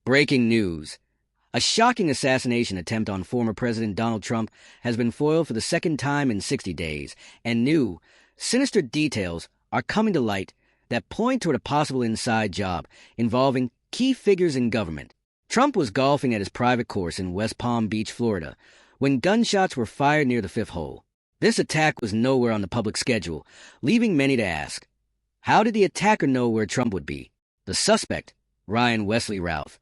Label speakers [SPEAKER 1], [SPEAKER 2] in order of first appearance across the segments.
[SPEAKER 1] Breaking news. A shocking assassination attempt on former President Donald Trump has been foiled for the second time in 60 days, and new, sinister details are coming to light that point toward a possible inside job involving key figures in government. Trump was golfing at his private course in West Palm Beach, Florida, when gunshots were fired near the fifth hole. This attack was nowhere on the public schedule, leaving many to ask, how did the attacker know where Trump would be? The suspect, Ryan Wesley Routh,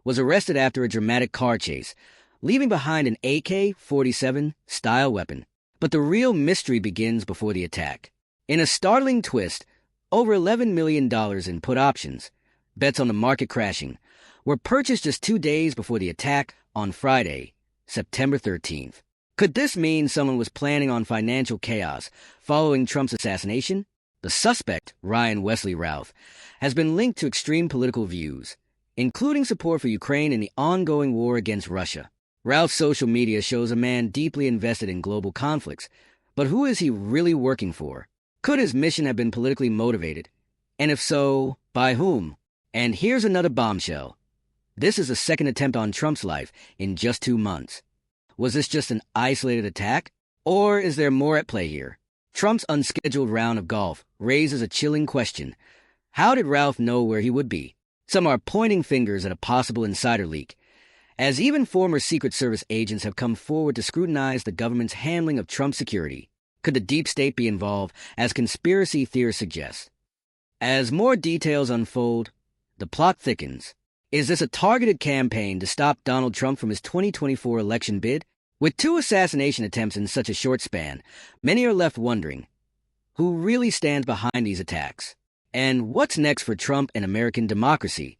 [SPEAKER 1] was arrested after a dramatic car chase, leaving behind an AK-47 style weapon. But the real mystery begins before the attack. In a startling twist, over $11 million in put options, bets on the market crashing, were purchased just 2 days before the attack on Friday, September 13th. Could this mean someone was planning on financial chaos following Trump's assassination? The suspect, Ryan Wesley Routh, has been linked to extreme political views, including support for Ukraine and the ongoing war against Russia. Routh's social media shows a man deeply invested in global conflicts, but who is he really working for? Could his mission have been politically motivated? And if so, by whom? And here's another bombshell. This is the second attempt on Trump's life in just 2 months. Was this just an isolated attack? Or is there more at play here? Trump's unscheduled round of golf raises a chilling question. How did Routh know where he would be? Some are pointing fingers at a possible insider leak, as even former Secret Service agents have come forward to scrutinize the government's handling of Trump's security. Could the deep state be involved, as conspiracy theories suggest? As more details unfold, the plot thickens. Is this a targeted campaign to stop Donald Trump from his 2024 election bid? With 2 assassination attempts in such a short span, many are left wondering, who really stands behind these attacks? And what's next for Trump and American democracy?